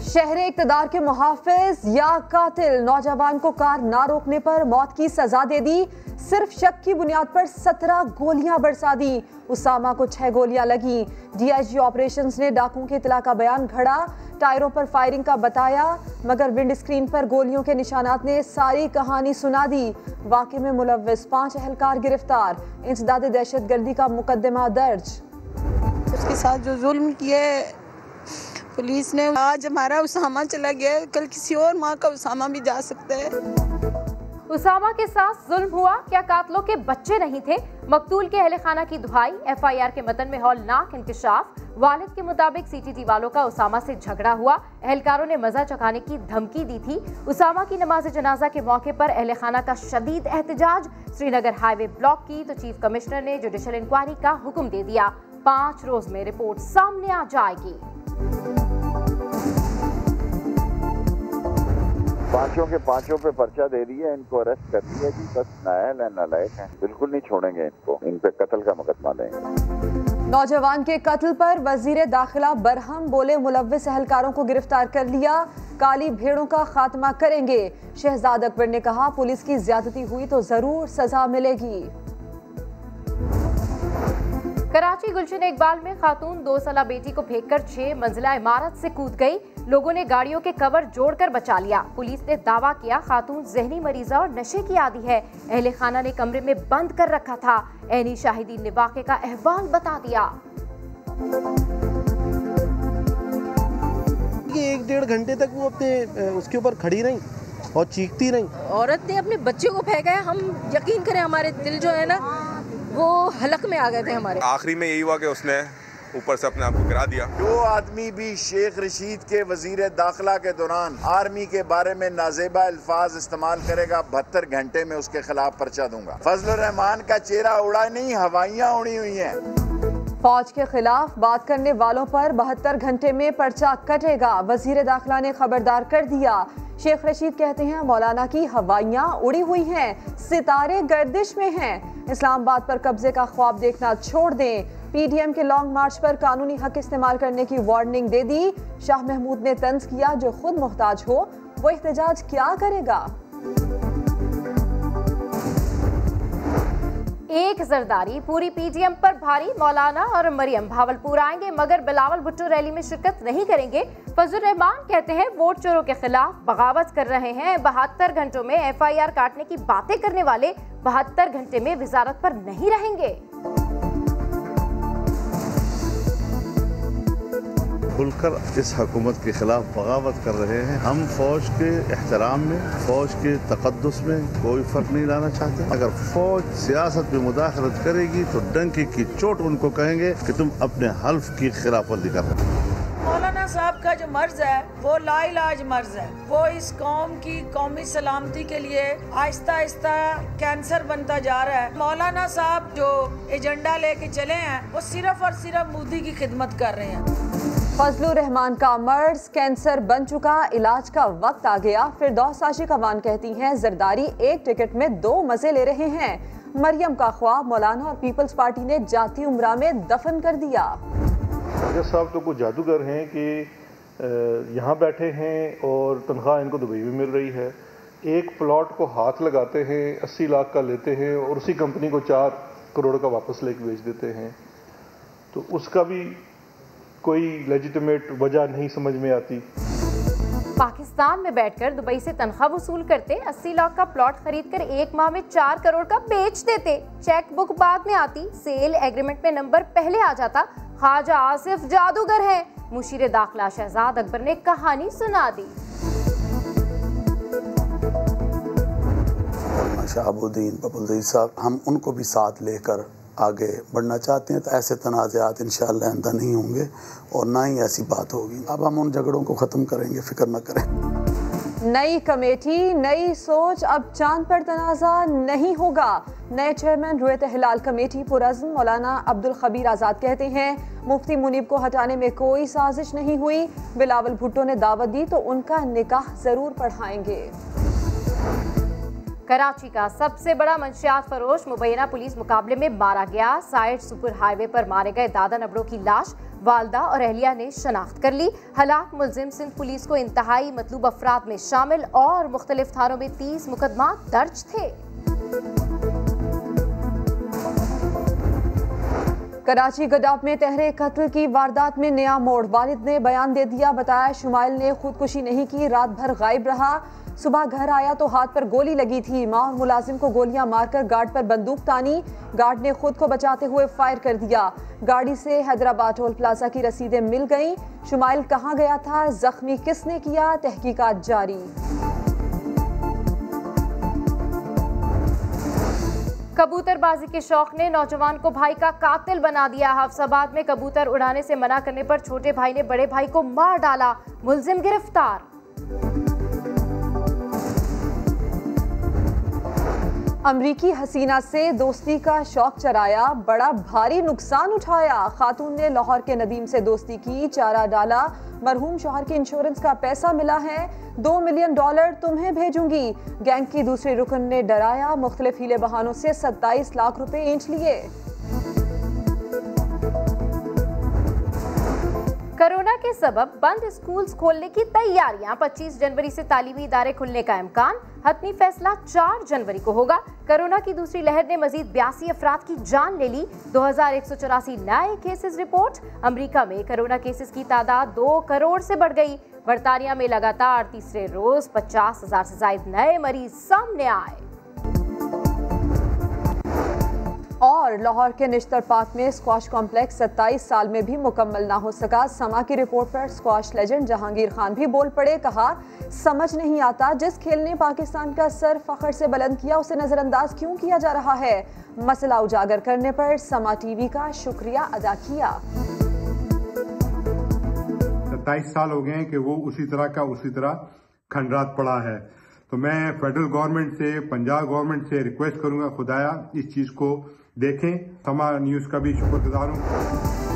शहरे इक़्तिदार के मुहाफिज या कातिल, नौजवान को कार ना रोकने पर मौत की सजा दे दी। सिर्फ शक की बुनियाद पर 17 गोलियां बरसा दी। उसामा को 6 गोलियां लगी। डीआईजी ऑपरेशंस ने डाकुओं की इतला का बयान घड़ा। टायरों पर फायरिंग का बताया, मगर विंड स्क्रीन पर गोलियों के निशानात ने सारी कहानी सुना दी। वाक़े में मुलव्विस 5 अहलकार गिरफ्तार। इंसदाद दहशतगर्दी का मुकदमा दर्ज। उसके साथ जो जुल्म किए पुलिस ने, आज हमारा उसामा चला गया, कल किसी और माँ का उसामा भी जा सकता है। उसामा के साथ जुल्म हुआ, क्या कातलों के बच्चे नहीं थे? मकतूल के अहले खाना की दुहाई। एफआईआर के मतन में हौलनाक इंकशाफ। वालिद के मुताबिक सीटीटी वालों का उसामा से झगड़ा हुआ। एहलकारों ने मजा चखाने की धमकी दी थी। उसामा की नमाज जनाजा के मौके पर अहले खाना का शदीद एहतजाज। श्रीनगर हाईवे ब्लॉक की तो चीफ कमिश्नर ने जुडिशल इंक्वायरी का हुक्म दे दिया। 5 रोज में रिपोर्ट सामने आ जाएगी। पांचों पे पर्चा दे दिया, इनको अरेस्ट कर लिया जी। बस नाअहल है, नालायक हैं, बिल्कुल नहीं छोड़ेंगे इनको। इन पे कत्ल का मुकदमा देंगे। नौजवान के कत्ल पर वजीर दाखिला बरहम बोले, मुलव्विस अहलकारों को गिरफ्तार कर लिया, काली भेड़ों का खात्मा करेंगे। शहजाद अकबर ने कहा, पुलिस की ज्यादती हुई तो जरूर सजा मिलेगी। कराची गुलशन इकबाल में खातून 2 साला बेटी को फेंककर 6 मंजिला इमारत से कूद गई। लोगों ने गाड़ियों के कवर जोड़कर बचा लिया। पुलिस ने दावा किया खातून जहनी मरीजा और नशे की आदी है। अहले खाना ने कमरे में बंद कर रखा था। ऐनी शाहिदीन ने वाक़े का अहवाल बता दिया। 1-1.5 घंटे तक वो अपने उसके ऊपर खड़ी रही और चीखती रही। औरत ने अपने बच्चे को फेंका है। हम यकीन करें, हमारे दिल जो है ना वो हलक में आ गए थे हमारे। आखिरी में यही हुआ कि उसने ऊपर से अपने आप को गिरा दिया। जो आदमी भी शेख रशीद के वजीर दाखिला के दौरान आर्मी के बारे में नाजेबा अल्फाज इस्तेमाल करेगा, 72 घंटे में उसके खिलाफ पर्चा दूंगा। फजलुर रहमान का चेहरा उड़ा नहीं, हवाइयाँ उड़ी हुई हैं। फौज के खिलाफ बात करने वालों पर 72 घंटे में पर्चा कटेगा। वजीर दाखिला ने खबरदार कर दिया। शेख रशीद कहते हैं, मौलाना की हवाइयाँ उड़ी हुई हैं, सितारे गर्दिश में हैं। इस्लामाबाद पर कब्जे का ख्वाब देखना छोड़ दें। पीडीएम के लॉन्ग मार्च पर कानूनी हक इस्तेमाल करने की वार्निंग दे दी। शाह महमूद ने तंज किया, जो खुद मोहताज हो वो एहतजाज क्या करेगा। एक जरदारी पूरी पीडीएम पर भारी। मौलाना और मरियम भावलपुर आएंगे, मगर बिलावल भुट्टो रैली में शिरकत नहीं करेंगे। फजलुर रहमान कहते हैं, वोट चोरों के खिलाफ बगावत कर रहे हैं। 72 घंटों में एफआईआर काटने की बातें करने वाले 72 घंटे में वजारत पर नहीं रहेंगे। खुलकर इस हुकूमत के खिलाफ बगावत कर रहे हैं। हम फौज के एहतराम में, फौज के तकद्दुस में कोई फर्क नहीं लाना चाहते। अगर फौज सियासत में मुदाखलत करेगी तो डंकी की चोट उनको कहेंगे कि तुम अपने हल्फ की खिलाफ वर्जी कर रहे हो। मौलाना साहब का जो मर्ज है वो लाइलाज मर्ज है। वो इस कौम की कौमी सलामती के लिए आहिस्ता आहिस्ता कैंसर बनता जा रहा है। मौलाना साहब जो एजेंडा लेके चले हैं वो सिर्फ और सिर्फ मोदी की खिदमत कर रहे हैं। फजलुर रहमान का मर्ज कैंसर बन चुका, इलाज का वक्त आ गया। फिरदौस आशिक अवान कहती हैं, जरदारी एक टिकट में 2 मजे ले रहे हैं। मरियम का ख्वाब मौलाना और पीपल्स पार्टी ने जाती उम्रा में दफन कर दिया। साहब तो कुछ जादूगर हैं कि यहाँ बैठे हैं और तनख्वाह इनको दुबई में मिल रही है। एक प्लॉट को हाथ लगाते हैं, 80 लाख का लेते हैं और उसी कंपनी को 4 करोड़ का वापस लेके बेच देते हैं। तो उसका भी कोई लेजिटिमेट वजह नहीं समझ में आती। पाकिस्तान में बैठकर दुबई से तनख्वाह वसूल करते, 80 लाख का प्लॉट खरीदकर 1 माह में 4 करोड़ का बेच देते। चेक बुक बाद में आती, सेल एग्रीमेंट में नंबर पहले आ जाता। ख्वाजा आसिफ जादूगर है। मुशीर दाखिला शहजाद अकबर ने कहानी सुना दी। शहाबुद्दीन बबुल साहब, हम उनको भी साथ लेकर आगे बढ़ना चाहते हैं। तो ऐसे तनाज़ात इंशाअल्लाह आइंदा नहीं होंगे और ना ही ऐसी बात होगी। अब हम उन झगड़ों को ख़त्म करेंगे, फिक्र न करें। नई कमेटी, नई सोच, अब चांद पर तनाज़ा नहीं होगा। नए चेयरमैन रुयत हिलाल कमेटी पुरज़्म मौलाना अब्दुल खबीर आज़ाद कहते हैं, मुफ्ती मुनीब को हटाने में कोई साजिश नहीं हुई। बिलावल भुट्टो ने दावत दी तो उनका निकाह ज़रूर पढ़ाएंगे। कराची का सबसे बड़ा मंशियात फरोश मुबैना पुलिस मुकाबले में मारा गया। साइड सुपर हाईवे पर मारे गए दादा नबरों की लाश वालदा और अहलिया ने शनाख्त कर ली। हलाक मुलजिम सिंध पुलिस को इंतहाई मतलूब अफराद में शामिल और मुख्तलिफ थानों में 30 मुकदमा दर्ज थे। कराची गडाफ में तहरे कत्ल की वारदात में नया मोड़। वालिद ने बयान दे दिया, बताया शुमाइल ने खुदकुशी नहीं की, रात भर गायब रहा। सुबह घर आया तो हाथ पर गोली लगी थी। मां और मुलाजिम को गोलियां मारकर गार्ड पर बंदूक तानी। गार्ड ने खुद को बचाते हुए फायर कर दिया। गाड़ी से हैदराबाद टोल प्लाजा की रसीदें मिल गईं। शुमाइल कहां गया था, जख्मी किसने किया, तहकीकात जारी। कबूतरबाजी के शौक ने नौजवान को भाई का कातिल बना दिया। हफ्साबाद में कबूतर उड़ाने से मना करने पर छोटे भाई ने बड़े भाई को मार डाला। मुलजिम गिरफ्तार। अमरीकी हसीना से दोस्ती का शौक चराया, बड़ा भारी नुकसान उठाया। खातून ने लाहौर के नदीम से दोस्ती की, चारा डाला। मरहूम शौहर के इंश्योरेंस का पैसा मिला है, $2 मिलियन तुम्हें भेजूंगी। गैंग की दूसरी रुकन ने डराया, मुख्तलिफ हीले बहानों से 27 लाख रुपए ऐंठ लिए। कोरोना के सबब बंद स्कूल्स खोलने की तैयारियां। 25 जनवरी से तालीमी इदारे खुलने का इम्कान। हतमी फैसला 4 जनवरी को होगा। कोरोना की दूसरी लहर ने मजीद 82 अफराद की जान ले ली। 2184 नए केसेस रिपोर्ट। अमेरिका में कोरोना केसेस की तादाद 2 करोड़ से बढ़ गई। बरतानिया में लगातार तीसरे रोज 50,000 से ज्यादा नए मरीज सामने आए। और लाहौर के निश्तर पार्क में स्क्वाश कॉम्प्लेक्स 27 साल में भी मुकम्मल ना हो सका। समा की रिपोर्ट पर स्क्वाश लेजेंड जहांगीर खान भी बोल पड़े। कहा, समझ नहीं आता जिस खेल ने पाकिस्तान का सर फख्र से बुलंद किया उसे नजरअंदाज क्यों किया जा रहा है। मसला उजागर करने पर समा टीवी का शुक्रिया अदा किया। 27 साल हो गए हैं कि वो उसी तरह खंडरात पड़ा है। तो मैं फेडरल गवर्नमेंट से, पंजाब गवर्नमेंट से रिक्वेस्ट करूंगा, खुदाया इस चीज को देखें। समा न्यूज का भी शुक्रगुजार हूं।